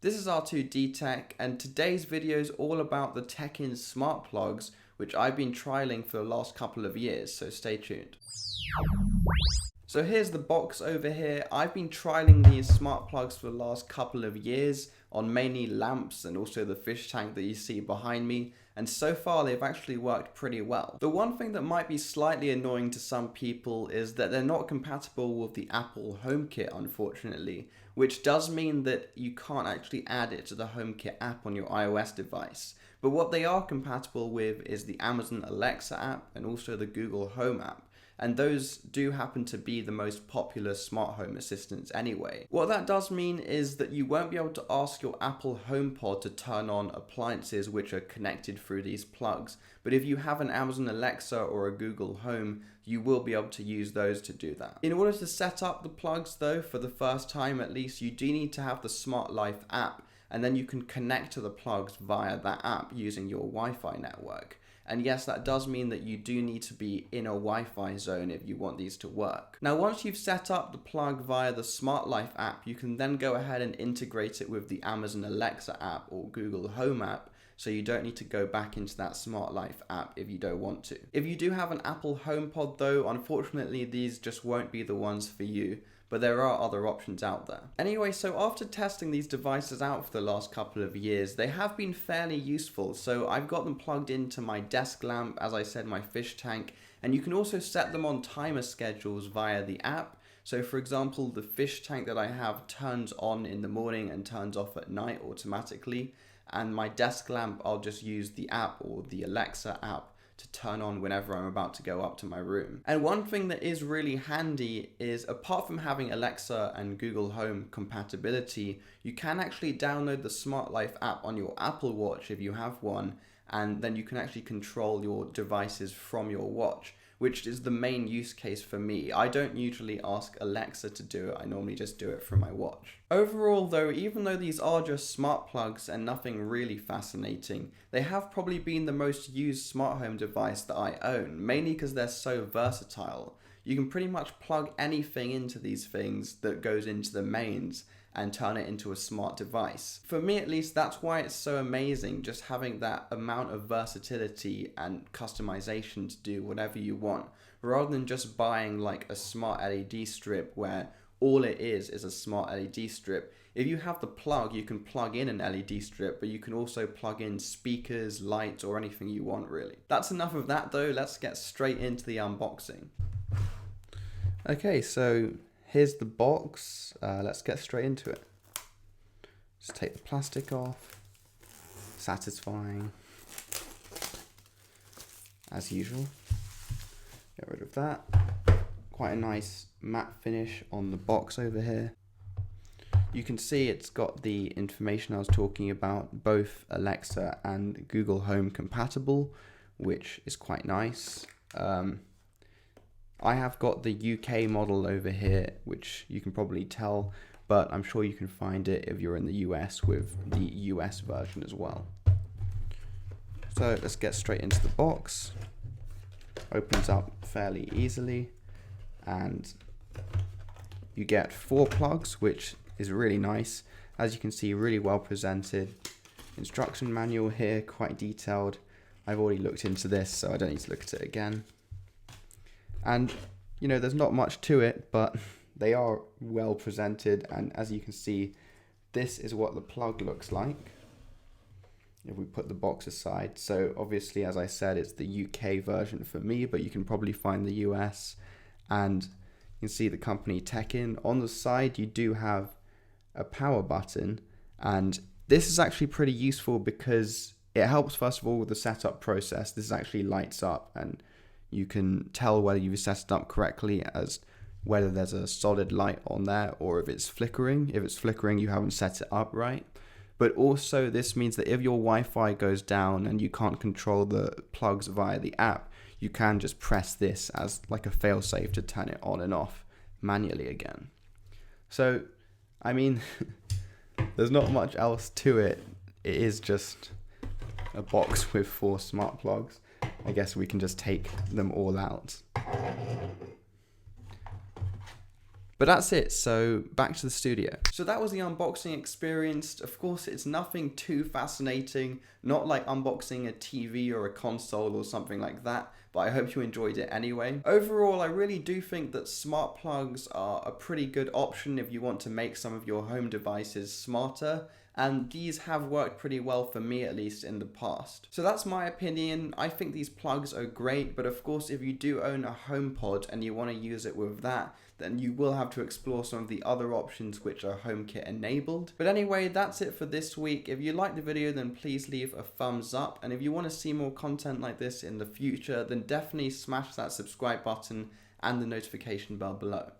This is R2D Tech, and today's video is all about the Teckin smart plugs, which I've been trialing for the last couple of years, so stay tuned. So here's the box over here. I've been trialing these smart plugs for the last couple of years on mainly lamps and also the fish tank that you see behind me, and so far they've actually worked pretty well. The one thing that might be slightly annoying to some people is that they're not compatible with the Apple HomeKit, unfortunately, which does mean that you can't actually add it to the HomeKit app on your iOS device. But what they are compatible with is the Amazon Alexa app and also the Google Home app. And those do happen to be the most popular smart home assistants anyway. What that does mean is that you won't be able to ask your Apple HomePod to turn on appliances which are connected through these plugs. But if you have an Amazon Alexa or a Google Home, you will be able to use those to do that. In order to set up the plugs though, for the first time at least, you do need to have the Smart Life app, and then you can connect to the plugs via that app using your Wi-Fi network. And yes, that does mean that you do need to be in a Wi-Fi zone if you want these to work. Now, once you've set up the plug via the Smart Life app, you can then go ahead and integrate it with the Amazon Alexa app or Google Home app, so you don't need to go back into that Smart Life app if you don't want to. If you do have an Apple HomePod though, unfortunately these just won't be the ones for you, but there are other options out there. Anyway, so after testing these devices out for the last couple of years, they have been fairly useful. So I've got them plugged into my desk lamp, as I said, my fish tank, and you can also set them on timer schedules via the app. So for example, the fish tank that I have turns on in the morning and turns off at night automatically, and my desk lamp, I'll just use the app or the Alexa app to turn on whenever I'm about to go up to my room. And one thing that is really handy is, apart from having Alexa and Google Home compatibility, you can actually download the Smart Life app on your Apple Watch if you have one, and then you can actually control your devices from your watch, which is the main use case for me. I don't usually ask Alexa to do it, I normally just do it from my watch. Overall though, even though these are just smart plugs and nothing really fascinating, they have probably been the most used smart home device that I own, mainly because they're so versatile. You can pretty much plug anything into these things that goes into the mains and turn it into a smart device. For me at least, that's why it's so amazing, just having that amount of versatility and customization to do whatever you want, rather than just buying like a smart LED strip where all it is a smart LED strip. If you have the plug, you can plug in an LED strip, but you can also plug in speakers, lights, or anything you want really. That's enough of that though, let's get straight into the unboxing. Okay, so here's the box. Let's get straight into it. Just take the plastic off. Satisfying. As usual. Get rid of that. Quite a nice matte finish on the box over here. You can see it's got the information I was talking about, both Alexa and Google Home compatible, which is quite nice. I have got the UK model over here, which you can probably tell, but I'm sure you can find it if you're in the US with the US version as well. So let's get straight into the box. Opens up fairly easily, and you get 4 plugs, which is really nice. As you can see, really well presented. Instruction manual here, quite detailed. I've already looked into this, so I don't need to look at it again. And you know, there's not much to it, but they are well presented, and as you can see, this is what the plug looks like if we put the box aside. So obviously, as I said, it's the UK version for me, but you can probably find the US, and you can see the company Teckin. On the side you do have a power button, and this is actually pretty useful because it helps first of all with the setup process. This actually lights up, and you can tell whether you've set it up correctly as whether there's a solid light on there or if it's flickering. If it's flickering, you haven't set it up right. But also this means that if your Wi-Fi goes down and you can't control the plugs via the app, you can just press this as like a failsafe to turn it on and off manually again. So, I mean, there's not much else to it. It is just a box with 4 smart plugs. I guess we can just take them all out. But that's it, so back to the studio. So that was the unboxing experience. Of course, it's nothing too fascinating, not like unboxing a TV or a console or something like that, but I hope you enjoyed it anyway. Overall, I really do think that smart plugs are a pretty good option if you want to make some of your home devices smarter, and these have worked pretty well for me, at least in the past. So that's my opinion. I think these plugs are great, but of course if you do own a HomePod and you want to use it with that, then you will have to explore some of the other options which are HomeKit enabled. But anyway, that's it for this week. If you liked the video, then please leave a thumbs up, and if you want to see more content like this in the future, then definitely smash that subscribe button and the notification bell below.